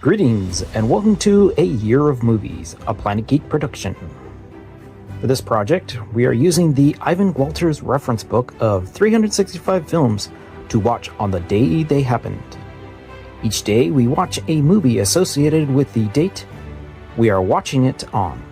Greetings, and welcome to A Year of Movies, a Planet Geek production. For this project, we are using the Ivan Walters reference book of 365 films to watch on the day they happened. Each day, we watch a movie associated with the date we are watching it on.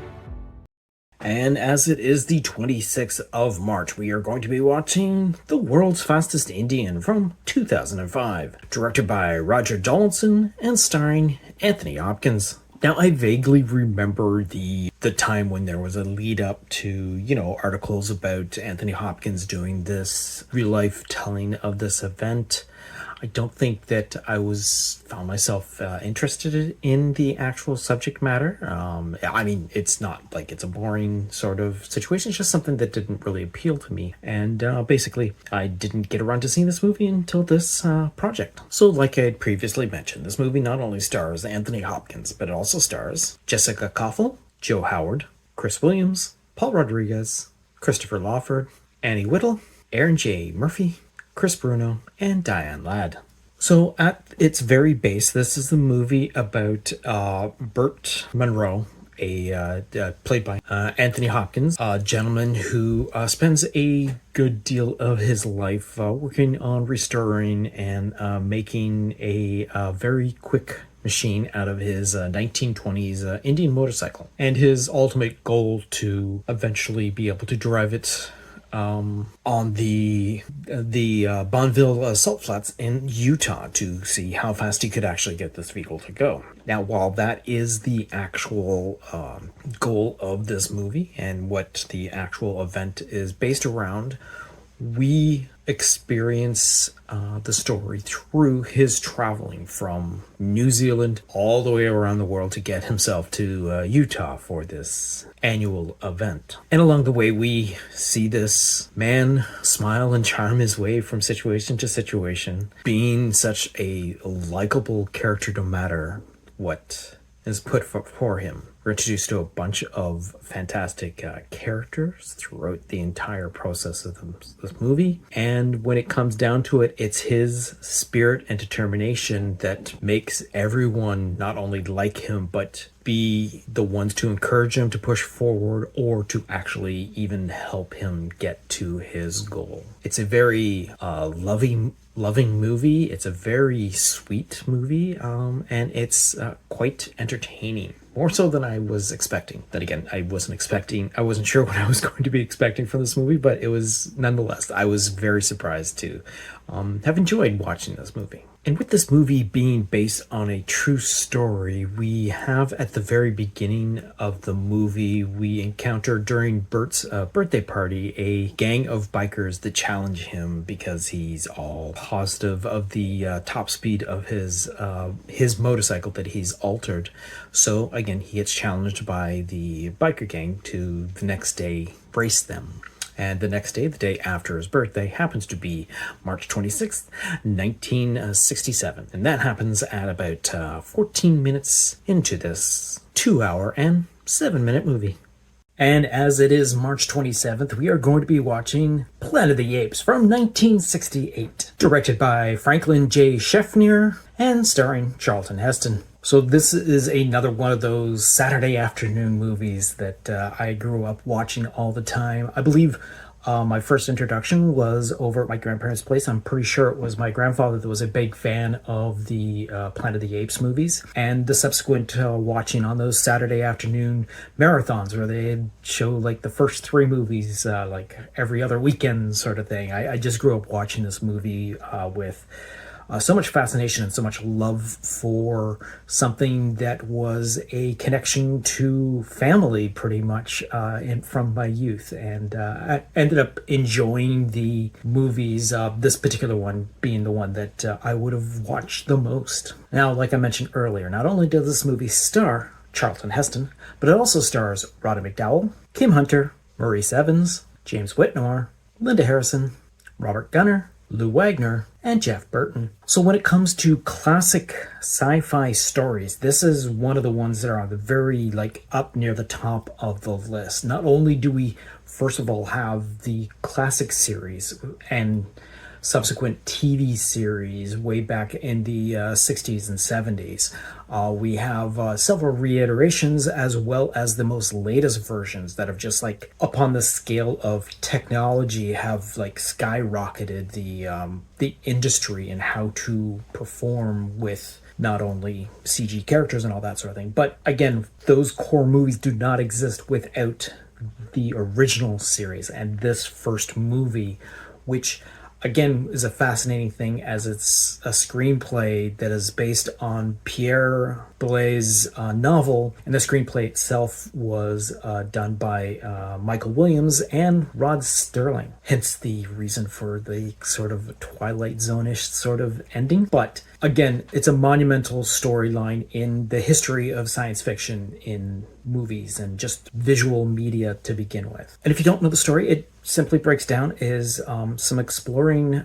And as it is the 26th of March, we are going to be watching The World's Fastest Indian from 2005, directed by Roger Donaldson and starring Anthony Hopkins. Now, I vaguely remember the time when there was a lead up to, articles about Anthony Hopkins doing this real-life telling of this event. I don't think that I found myself interested in the actual subject matter. It's not like it's a boring sort of situation. It's just something that didn't really appeal to me. And basically, I didn't get around to seeing this movie until this project. So like I had previously mentioned, this movie not only stars Anthony Hopkins, but it also stars Jessica Kaufel, Joe Howard, Chris Williams, Paul Rodriguez, Christopher Lawford, Annie Whittle, Aaron J. Murphy, Chris Bruno, and Diane Ladd. So at its very base, this is the movie about Burt Munro, played by Anthony Hopkins, a gentleman who spends a good deal of his life working on restoring and making a very quick machine out of his 1920s Indian motorcycle. And his ultimate goal to eventually be able to drive it on the Bonneville salt flats in Utah to see how fast he could actually get this vehicle to go. Now, while that is the actual goal of this movie and what the actual event is based around, we experience the story through his traveling from New Zealand all the way around the world to get himself to Utah for this annual event. And along the way, we see this man smile and charm his way from situation to situation, being such a likable character no matter what is put for him. We're introduced to a bunch of fantastic characters throughout the entire process of this movie. And when it comes down to it, it's his spirit and determination that makes everyone not only like him, but be the ones to encourage him to push forward or to actually even help him get to his goal. It's a very loving movie. It's a very sweet movie, and it's quite entertaining. More so than I was expecting. Then again, I wasn't sure what I was going to be expecting from this movie, but it was nonetheless, I was very surprised to have enjoyed watching this movie. And with this movie being based on a true story, we have at the very beginning of the movie, we encounter during Bert's birthday party a gang of bikers that challenge him because he's all positive of the top speed of his motorcycle that he's altered. So again, he gets challenged by the biker gang to the next day race them. And the next day, the day after his birthday, happens to be March 26th, 1967. And that happens at about 14 minutes into this 2-hour and 7-minute movie. And as it is March 27th, we are going to be watching Planet of the Apes from 1968, directed by Franklin J. Schaffner and starring Charlton Heston. So this is another one of those Saturday afternoon movies that I grew up watching all the time. I believe my first introduction was over at my grandparents' place. I'm pretty sure it was my grandfather that was a big fan of the Planet of the Apes movies. And the subsequent watching on those Saturday afternoon marathons where they'd show like the first 3 movies like every other weekend sort of thing. I just grew up watching this movie with so much fascination and so much love for something that was a connection to family pretty much from my youth. And I ended up enjoying the movies, this particular one being the one that I would have watched the most. Now, like I mentioned earlier, not only does this movie star Charlton Heston, but it also stars Roddy McDowall, Kim Hunter, Maurice Evans, James Whitmore, Linda Harrison, Robert Gunnar, Lou Wagner, and Jeff Burton. So when it comes to classic sci-fi stories, this is one of the ones that are on the very up near the top of the list. Not only do we first of all have the classic series and subsequent TV series way back in the 60s and 70s. We have several reiterations as well as the most latest versions that have just like upon the scale of technology have like skyrocketed the industry and how to perform with not only CG characters and all that sort of thing. But again, those core movies do not exist without the original series and this first movie, which again is a fascinating thing as it's a screenplay that is based on Pierre Boulez's novel, and the screenplay itself was done by Michael Williams and Rod Sterling, hence the reason for the sort of Twilight Zone-ish sort of ending. But again, it's a monumental storyline in the history of science fiction in movies and just visual media to begin with. And if you don't know the story, it simply breaks down is some exploring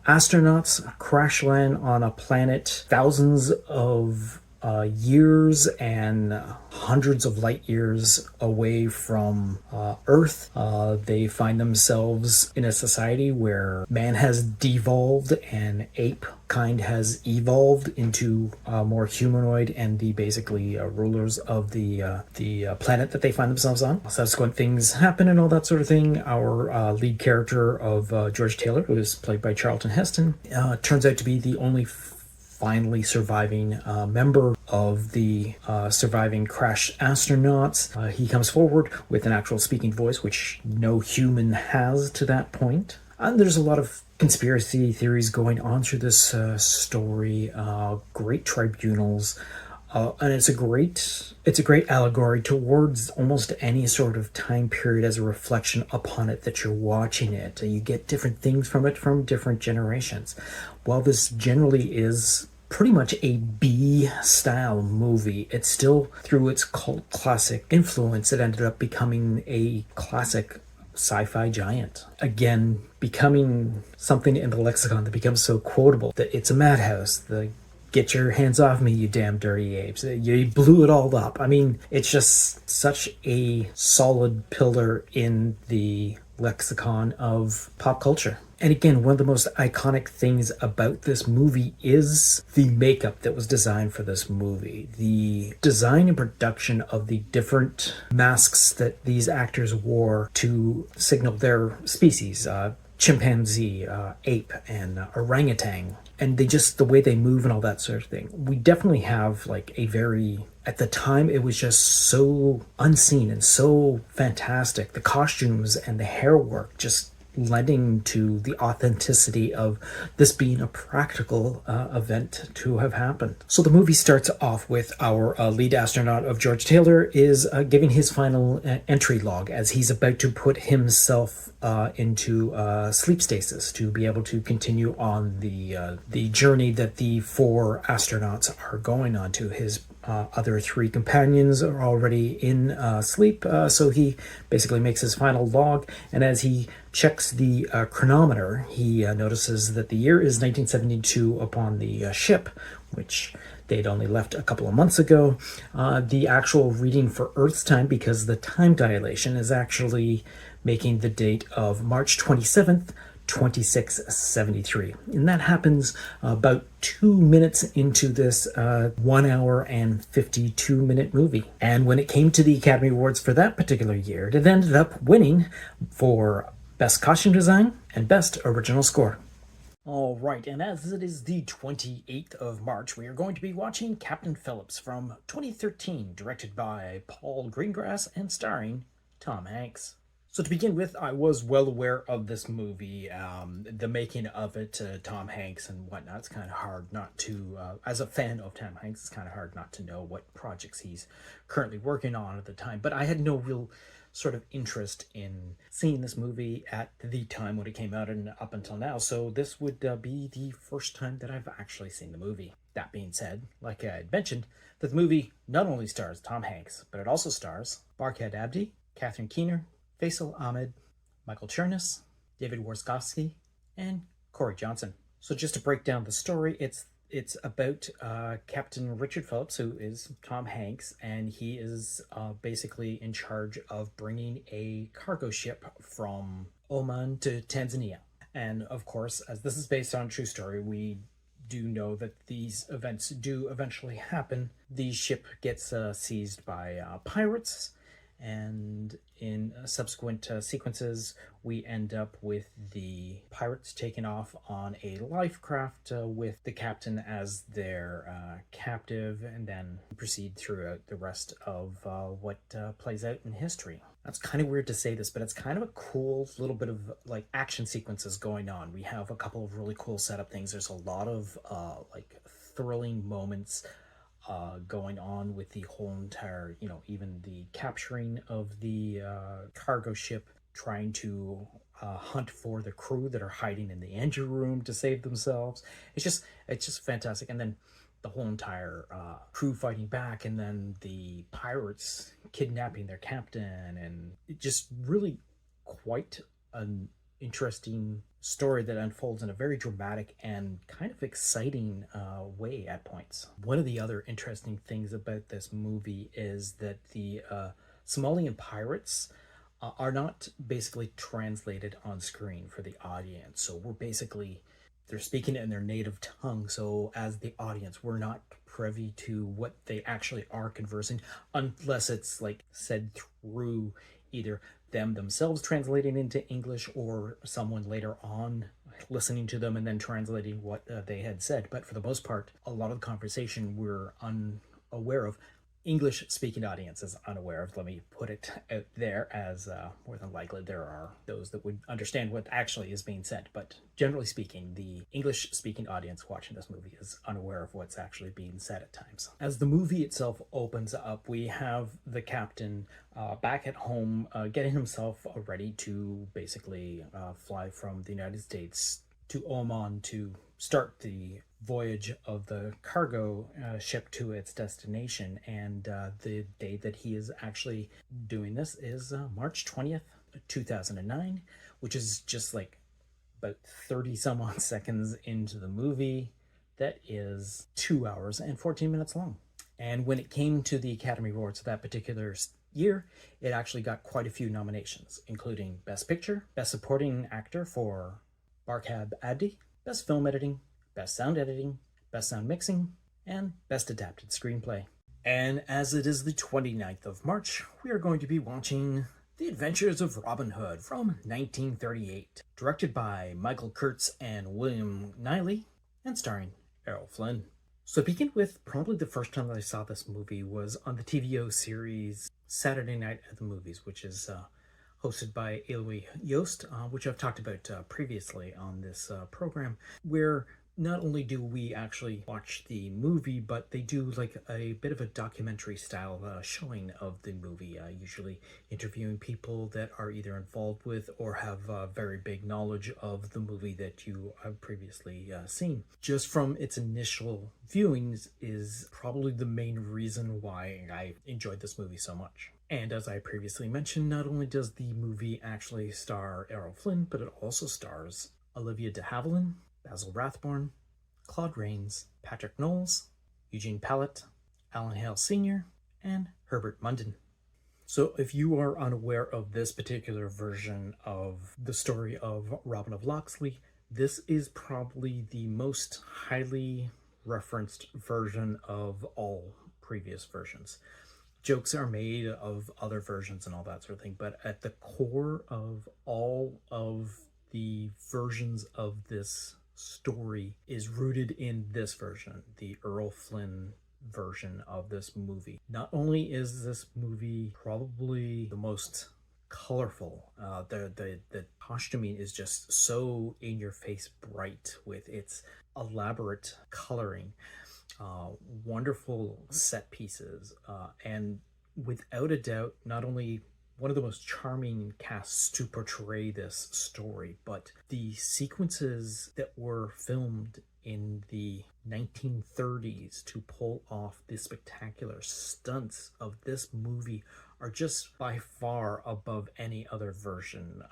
astronauts crash land on a planet thousands of years and hundreds of light years away from Earth. They find themselves in a society where man has devolved and ape kind has evolved into more humanoid and the basically rulers of the planet that they find themselves on. Subsequent things happen and all that sort of thing. Our lead character of George Taylor, who is played by Charlton Heston, turns out to be the only finally surviving member of the surviving crash astronauts. He comes forward with an actual speaking voice, which no human has to that point. And there's a lot of conspiracy theories going on through this story, great tribunals, and it's a great allegory towards almost any sort of time period as a reflection upon it that you're watching it. You get different things from it from different generations. While this generally is pretty much a B-style movie, it's still, through its cult classic influence, it ended up becoming a classic sci-fi giant. Again, becoming something in the lexicon that becomes so quotable that it's a madhouse. The "get your hands off me, you damn dirty apes." You blew it all up. I mean, it's just such a solid pillar in the lexicon of pop culture. And again, one of the most iconic things about this movie is the makeup that was designed for this movie. The design and production of the different masks that these actors wore to signal their species, chimpanzee, ape, and orangutan. And the way they move and all that sort of thing. We definitely have like a very, at the time, it was just so unseen and so fantastic. The costumes and the hair work just lending to the authenticity of this being a practical event to have happened. So the movie starts off with our lead astronaut of George Taylor is giving his final entry log as he's about to put himself into sleep stasis to be able to continue on the journey that the 4 astronauts are going on to. His other 3 companions are already in sleep, so he basically makes his final log, and as he checks the chronometer, he notices that the year is 1972 upon the ship, which they'd only left a couple of months ago. The actual reading for Earth's time, because the time dilation is actually making the date of March 27th, 2673. And that happens about 2 minutes into this 1 hour and 52 minute movie. And when it came to the Academy Awards for that particular year, it ended up winning for Best Costume Design and Best Original Score. All right, and as it is the 28th of March, we are going to be watching Captain Phillips from 2013, directed by Paul Greengrass and starring Tom Hanks. So to begin with, I was well aware of this movie, the making of it, Tom Hanks and whatnot. It's kind of hard not to, as a fan of Tom Hanks, it's kind of hard not to know what projects he's currently working on at the time. But I had no real sort of interest in seeing this movie at the time when it came out and up until now. So this would be the first time that I've actually seen the movie. That being said, like I had mentioned, that the movie not only stars Tom Hanks, but it also stars Barkhad Abdi, Catherine Keener, Faisal Ahmed, Michael Chernus, David Warskovsky, and Corey Johnson. So just to break down the story, it's about Captain Richard Phillips, who is Tom Hanks, and he is basically in charge of bringing a cargo ship from Oman to Tanzania. And of course, as this is based on a true story, we do know that these events do eventually happen. The ship gets seized by pirates, and in subsequent sequences, we end up with the pirates taken off on a life craft with the captain as their captive, and then proceed throughout the rest of what plays out in history. That's kind of weird to say this, but it's kind of a cool little bit of like action sequences going on. We have a couple of really cool setup things. There's a lot of like thrilling moments going on with the whole entire, even the capturing of the cargo ship, trying to hunt for the crew that are hiding in the engine room to save themselves. It's just fantastic. And then the whole entire crew fighting back, and then the pirates kidnapping their captain, and it just really quite an interesting story that unfolds in a very dramatic and kind of exciting way at points. One of the other interesting things about this movie is that the Somalian pirates are not basically translated on screen for the audience. So they're speaking in their native tongue. So as the audience, we're not privy to what they actually are conversing, unless it's like said through either them themselves translating into English or someone later on listening to them and then translating what they had said. But for the most part, a lot of the conversation we're unaware of. English speaking audience is unaware of. Let me put it out there, as more than likely there are those that would understand what actually is being said. But generally speaking, the English speaking audience watching this movie is unaware of what's actually being said at times. As the movie itself opens up, we have the captain back at home getting himself ready to basically fly from the United States to Oman to start the voyage of the cargo ship to its destination. And the day that he is actually doing this is March 20th, 2009, which is just like about 30 some odd seconds into the movie that is 2 hours and 14 minutes long. And when it came to the Academy Awards that particular year, it actually got quite a few nominations, including Best Picture, Best Supporting Actor for Barkhad Abdi, Best Film Editing, Best Sound Editing, Best Sound Mixing, and Best Adapted Screenplay. And as it is the 29th of March, we are going to be watching The Adventures of Robin Hood from 1938, directed by Michael Kurtz and William Niley, and starring Errol Flynn. So to begin with, probably the first time that I saw this movie was on the TVO series Saturday Night at the Movies, which is hosted by Eloy Yost, which I've talked about previously on this program, where not only do we actually watch the movie, but they do like a bit of a documentary style showing of the movie, usually interviewing people that are either involved with or have very big knowledge of the movie that you have previously seen. Just from its initial viewings is probably the main reason why I enjoyed this movie so much. And as I previously mentioned, not only does the movie actually star Errol Flynn, but it also stars Olivia de Havilland, Basil Rathbone, Claude Rains, Patrick Knowles, Eugene Pallett, Alan Hale Sr., and Herbert Munden. So if you are unaware of this particular version of the story of Robin of Locksley, this is probably the most highly referenced version of all previous versions. Jokes are made of other versions and all that sort of thing, but at the core of all of the versions of this story is rooted in this version, the Errol Flynn version of this movie. Not only is this movie probably the most colorful, the costuming is just so in your face bright with its elaborate coloring, wonderful set pieces, and without a doubt, not only one of the most charming casts to portray this story, but the sequences that were filmed in the 1930s to pull off the spectacular stunts of this movie are just by far above any other version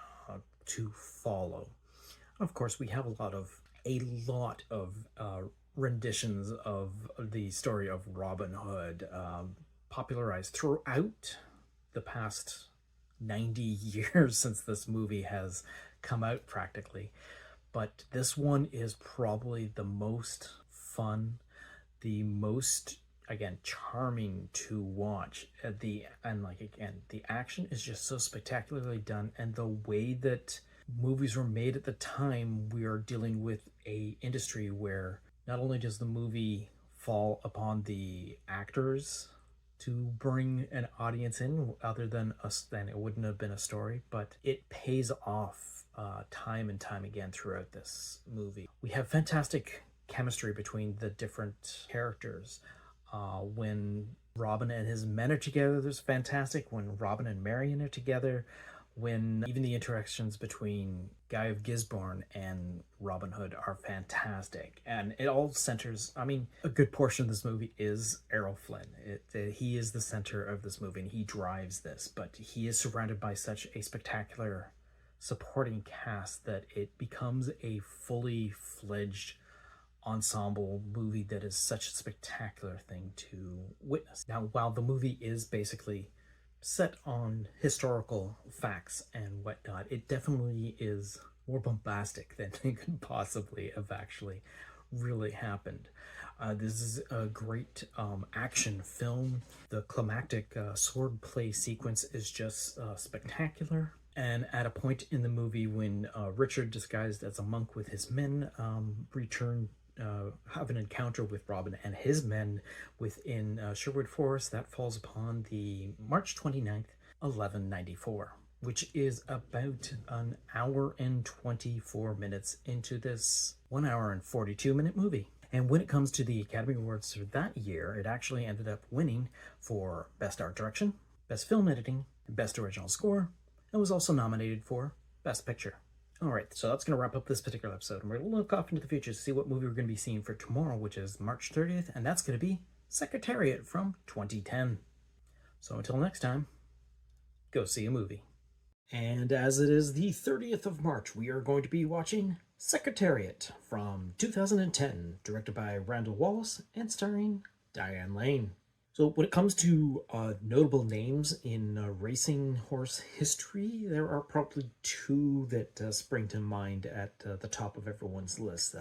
to follow. Of course, we have a lot of renditions of the story of Robin Hood popularized throughout the past 90 years since this movie has come out practically. but this one is probably the most fun, the most, again, charming to watch. The action is just so spectacularly done, and the way that movies were made at the time, we are dealing with a industry where not only does the movie fall upon the actors to bring an audience in, other than us, then it wouldn't have been a story, but it pays off time and time again throughout this movie. We have fantastic chemistry between the different characters. When Robin and his men are together, there's fantastic. When Robin and Marion are together, when even the interactions between Guy of Gisborne and Robin Hood are fantastic. And it all centers, I mean, a good portion of this movie is Errol Flynn. He is the center of this movie, and he drives this, but he is surrounded by such a spectacular supporting cast that it becomes a fully fledged ensemble movie that is such a spectacular thing to witness. Now, while the movie is basically set on historical facts and whatnot, it definitely is more bombastic than it could possibly have actually really happened. This is a great action film. The climactic swordplay sequence is just spectacular. And at a point in the movie when Richard, disguised as a monk with his men, have an encounter with Robin and his men within Sherwood Forest, that falls upon the March 29th, 1194, which is about an hour and 24 minutes into this 1 hour and 42-minute movie. And when it comes to the Academy Awards for that year, it actually ended up winning for Best Art Direction, Best Film Editing, and Best Original Score, and was also nominated for Best Picture. All right, so that's going to wrap up this particular episode. And we're going to look off into the future to see what movie we're going to be seeing for tomorrow, which is March 30th, and that's going to be Secretariat from 2010. So until next time, go see a movie. And as it is the 30th of March, we are going to be watching Secretariat from 2010, directed by Randall Wallace and starring Diane Lane. So when it comes to notable names in racing horse history, there are probably two that spring to mind at the top of everyone's list.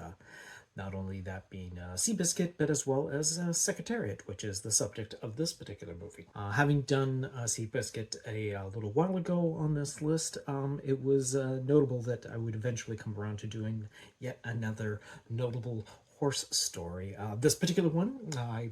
Not only that being Seabiscuit, but as well as Secretariat, which is the subject of this particular movie. Having done Seabiscuit a little while ago on this list, it was notable that I would eventually come around to doing yet another notable horse story. This particular one, I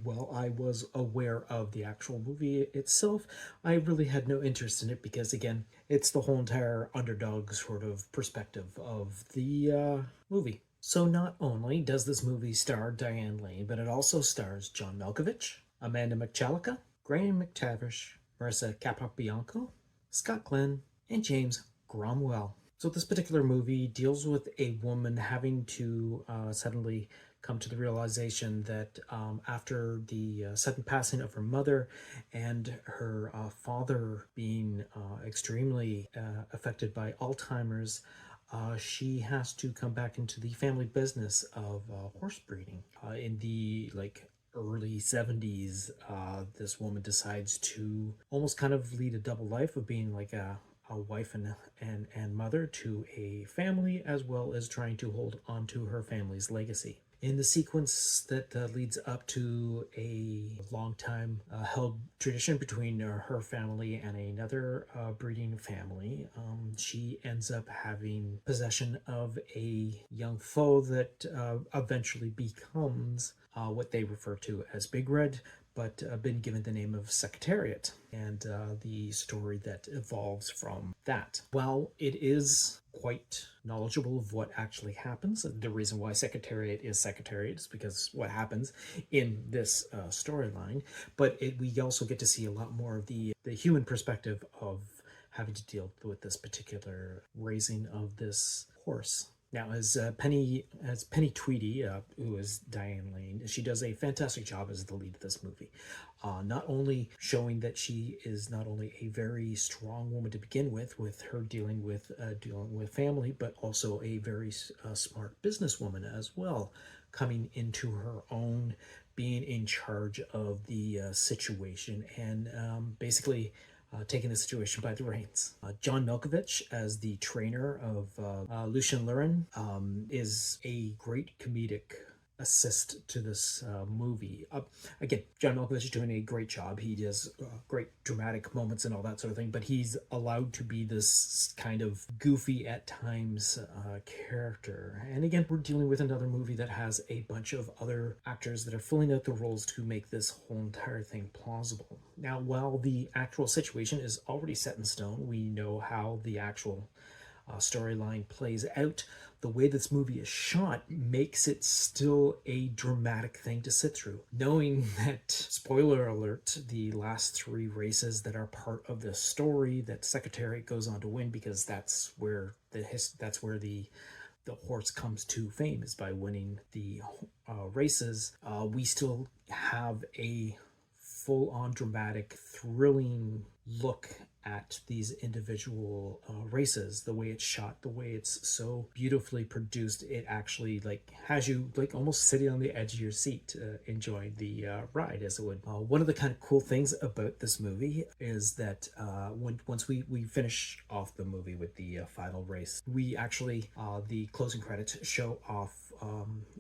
was aware of the actual movie itself. I really had no interest in it because, again, it's the whole entire underdog sort of perspective of the movie. So not only does this movie star Diane Lane, but it also stars John Malkovich, Amanda McChallica, Graham McTavish, Marissa Capabianco, Scott Glenn, and James Cromwell. So this particular movie deals with a woman having to suddenly come to the realization that after the sudden passing of her mother and her father being extremely affected by Alzheimer's, she has to come back into the family business of horse breeding. In the early 70s, this woman decides to almost kind of lead a double life of being like a wife and mother to a family, as well as trying to hold on to her family's legacy. In the sequence that leads up to a long time held tradition between her family and another breeding family, she ends up having possession of a young foal that eventually becomes what they refer to as Big Red, but been given the name of Secretariat, and the story that evolves from that. While it is quite knowledgeable of what actually happens, the reason why Secretariat is because what happens in this storyline, but we also get to see a lot more of the human perspective of having to deal with this particular raising of this horse. Now, as Penny Tweedy, who is Diane Lane, she does a fantastic job as the lead of this movie. Not only showing that she is not only a very strong woman to begin with her dealing with family, but also a very smart businesswoman as well, coming into her own, being in charge of the situation, and basically taking the situation by the reins. John Malkovich as the trainer of Lucien Lurin is a great comedic assist to this movie. Again, John Malkovich is doing a great job. He does great dramatic moments and all that sort of thing, but he's allowed to be this kind of goofy at times character. And again, we're dealing with another movie that has a bunch of other actors that are filling out the roles to make this whole entire thing plausible. Now, while the actual situation is already set in stone, we know how the actual storyline plays out. The way this movie is shot makes it still a dramatic thing to sit through. Knowing that, spoiler alert, the last 3 races that are part of the story that Secretariat goes on to win, because that's where the horse comes to fame, is by winning the races. We still have a full-on dramatic, thrilling look at these individual races. The way it's shot, the way it's so beautifully produced, it actually has you almost sitting on the edge of your seat enjoying the ride, as it would. One of the kind of cool things about this movie is that once we finish off the movie with the final race, we actually the closing credits show off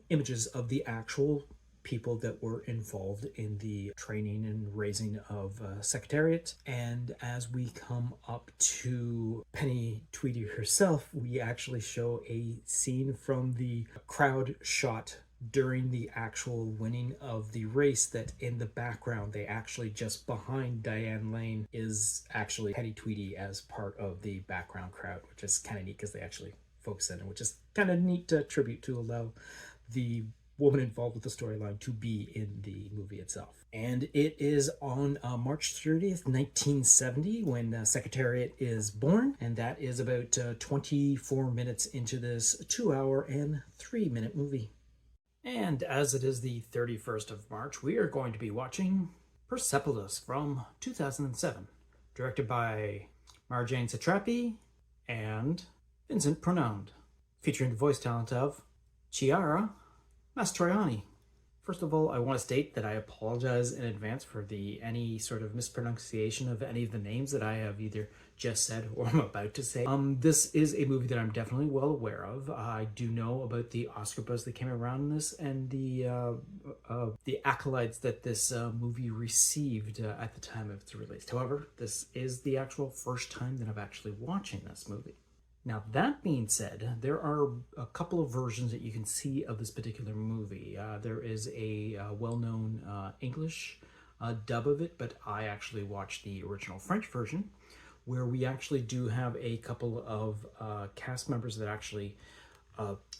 images of the actual people that were involved in the training and raising of Secretariat. And as we come up to Penny Tweedy herself, we actually show a scene from the crowd shot during the actual winning of the race, that in the background, they actually just behind Diane Lane is actually Penny Tweedy as part of the background crowd, which is kind of neat because they actually focus in it, which is kind of neat tribute to allow the woman involved with the storyline to be in the movie itself. And it is on March 30th, 1970 when Secretariat is born, and that is about 24 minutes into this 2-hour and 3-minute movie. And as it is the 31st of March, we are going to be watching Persepolis from 2007, directed by Marjane Satrapi and Vincent Pronouнд, featuring the voice talent of Chiara Mastroianni. First of all, I want to state that I apologize in advance for any sort of mispronunciation of any of the names that I have either just said or I'm about to say. This is a movie that I'm definitely well aware of. I do know about the Oscar buzz that came around in this and the accolades that this movie received at the time of its release. However, this is the actual first time that I'm actually watching this movie. Now, that being said, there are a couple of versions that you can see of this particular movie. There is a well-known English dub of it, but I actually watched the original French version, where we actually do have a couple of cast members that actually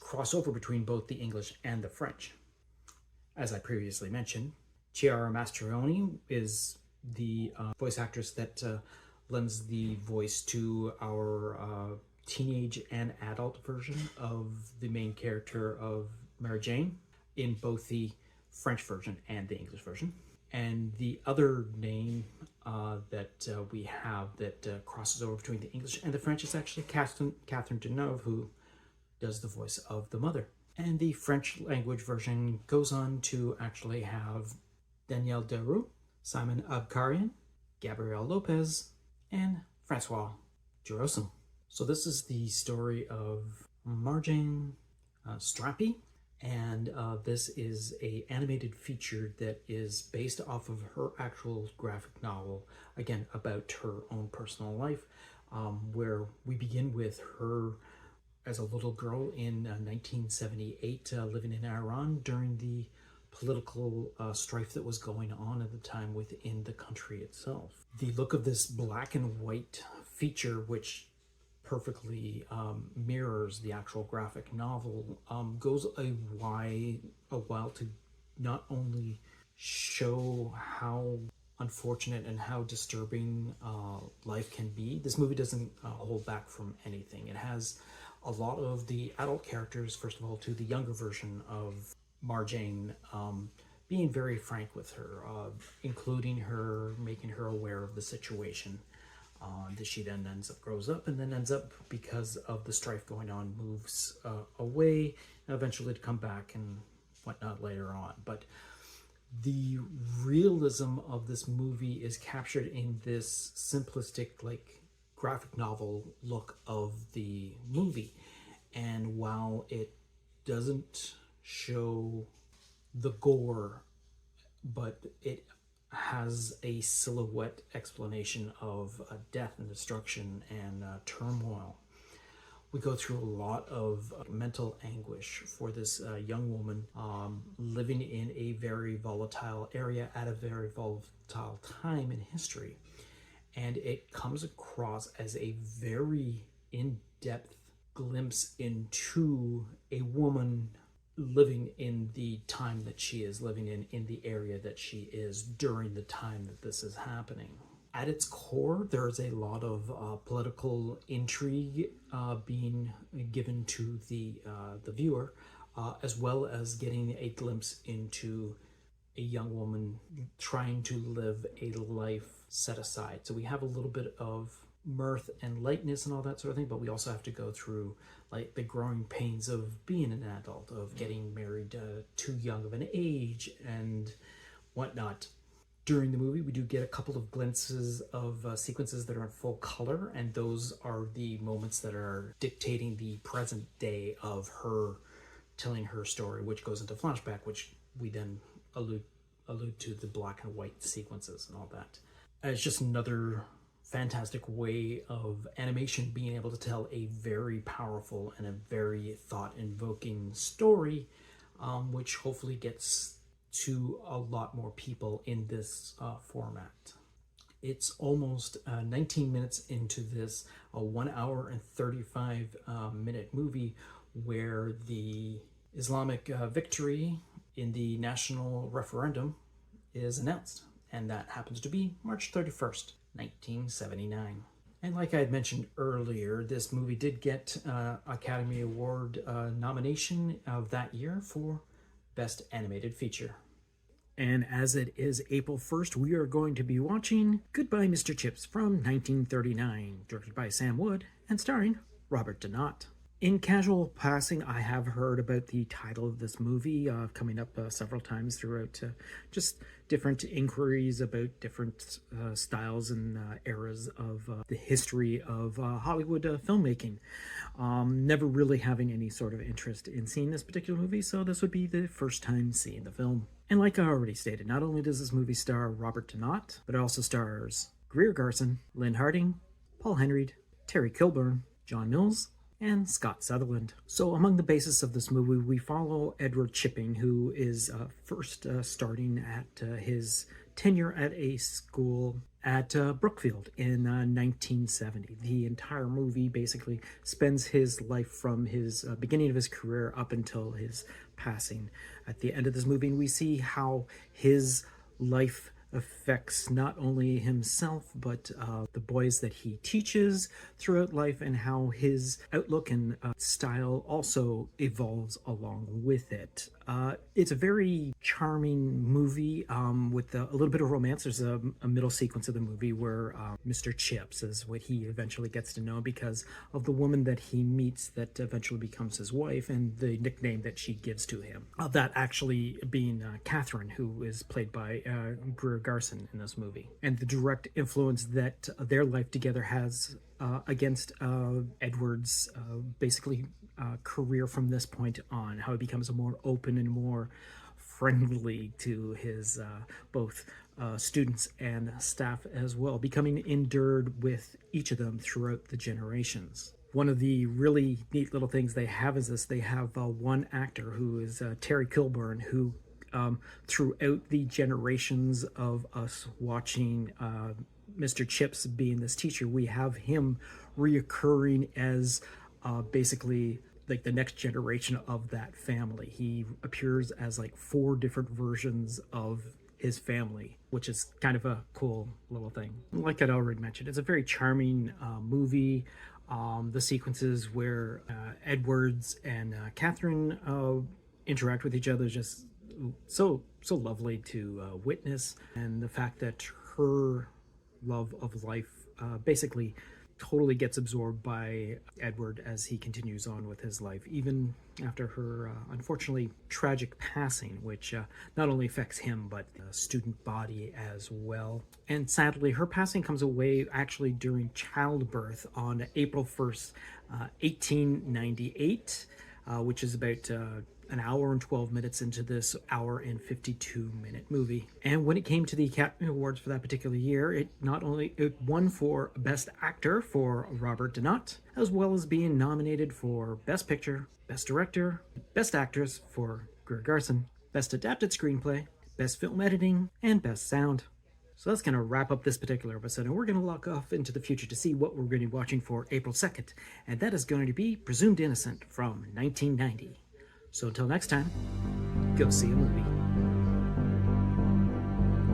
cross over between both the English and the French. As I previously mentioned, Chiara Mastroianni is the voice actress that lends the voice to our teenage and adult version of the main character of Mary Jane in both the French version and the English version. And the other name that we have that crosses over between the English and the French is actually Catherine Deneuve, who does the voice of the mother. And the French language version goes on to actually have Danielle Deroux, Simon Abkarian, Gabrielle Lopez, and Francois Giroussin. So this is the story of Marjane Satrapi, and this is a animated feature that is based off of her actual graphic novel, again, about her own personal life, where we begin with her as a little girl in 1978, living in Iran during the political strife that was going on at the time within the country itself. The look of this black and white feature, which perfectly mirrors the actual graphic novel, goes a while to not only show how unfortunate and how disturbing life can be. This movie doesn't hold back from anything. It has a lot of the adult characters, first of all, to the younger version of Marjane, being very frank with her, including her, making her aware of the situation. That she then grows up and then ends up, because of the strife going on, moves away and eventually to come back and whatnot later on. But the realism of this movie is captured in this simplistic, like, graphic novel look of the movie. And while it doesn't show the gore, but it has a silhouette explanation of death and destruction and turmoil. We go through a lot of mental anguish for this young woman living in a very volatile area at a very volatile time in history. And it comes across as a very in-depth glimpse into a woman living in the time that she is living in the area that she is during the time that this is happening. At its core, there's a lot of political intrigue being given to the viewer, as well as getting a glimpse into a young woman trying to live a life set aside. So we have a little bit of mirth and lightness and all that sort of thing, but we also have to go through like the growing pains of being an adult, of getting married too young of an age and whatnot. During the movie, we do get a couple of glimpses of sequences that are in full color, and those are the moments that are dictating the present day of her telling her story, which goes into flashback, which we then allude to the black and white sequences and all that. It's just another fantastic way of animation being able to tell a very powerful and a very thought-invoking story, which hopefully gets to a lot more people in this format. It's almost 19 minutes into this 1 hour and 35 minute movie where the Islamic victory in the national referendum is announced, and that happens to be March 31st, 1979. And like I had mentioned earlier, this movie did get Academy Award nomination of that year for Best Animated Feature. And as it is April 1st, we are going to be watching Goodbye Mr. Chips from 1939, directed by Sam Wood and starring Robert Donat. In casual passing, I have heard about the title of this movie coming up several times throughout just different inquiries about different styles and eras of the history of Hollywood filmmaking. Never really having any sort of interest in seeing this particular movie, so this would be the first time seeing the film. And like I already stated, not only does this movie star Robert Donat, but it also stars Greer Garson, Lynn Harding, Paul Henreid, Terry Kilburn, John Mills, and Scott Sutherland. So among the basis of this movie, we follow Edward Chipping, who is first starting at his tenure at a school at Brookfield in 1970. The entire movie basically spends his life from his beginning of his career up until his passing. At the end of this movie, we see how his life affects not only himself, but the boys that he teaches throughout life, and how his outlook and style also evolves along with it. It's a very charming movie with a little bit of romance. There's a middle sequence of the movie where Mr. Chips is what he eventually gets to know because of the woman that he meets that eventually becomes his wife, and the nickname that she gives to him. That actually being Catherine, who is played by Greer Garson in this movie. And the direct influence that their life together has against Edward's basically career from this point on, how he becomes more open and more friendly to his both students and staff as well, becoming endured with each of them throughout the generations. One of the really neat little things they have is this: they have one actor who is Terry Kilburn, who throughout the generations of us watching Mr. Chips being this teacher, we have him reoccurring as basically like the next generation of that family. He appears as like 4 different versions of his family, which is kind of a cool little thing. Like I'd already mentioned, it's a very charming movie. The sequences where Edwards and Catherine interact with each other is just so lovely to witness, and the fact that her love of life basically totally gets absorbed by Edward as he continues on with his life, even after her unfortunately tragic passing, which not only affects him but the student body as well. And sadly, her passing comes away actually during childbirth on April 1st, 1898, which is about an hour and 12 minutes into this hour and 52-minute movie. And when it came to the Academy Awards for that particular year, it won for Best Actor for Robert Donat, as well as being nominated for Best Picture, Best Director, Best Actress for Greer Garson, Best Adapted Screenplay, Best Film Editing, and Best Sound. So that's going to wrap up this particular episode, and we're going to look off into the future to see what we're going to be watching for April 2nd, and that is going to be Presumed Innocent from 1990. So until next time, go see a movie.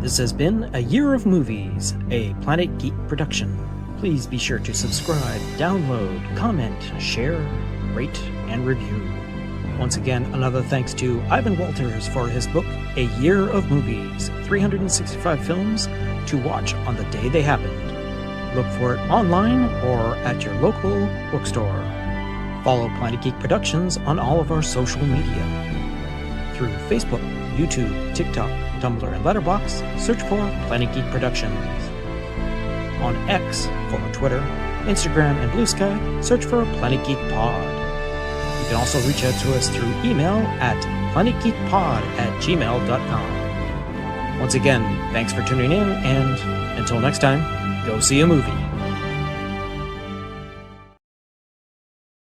This has been A Year of Movies, a Planet Geek production. Please be sure to subscribe, download, comment, share, rate, and review. Once again, another thanks to Ivan Walters for his book, A Year of Movies, 365 films to watch on the day they happened. Look for it online or at your local bookstore. Follow Planet Geek Productions on all of our social media. Through Facebook, YouTube, TikTok, Tumblr, and Letterboxd, search for Planet Geek Productions. On X, former Twitter, Instagram, and Blue Sky, search for Planet Geek Pod. You can also reach out to us through email at planetgeekpod@gmail.com. Once again, thanks for tuning in, and until next time, go see a movie.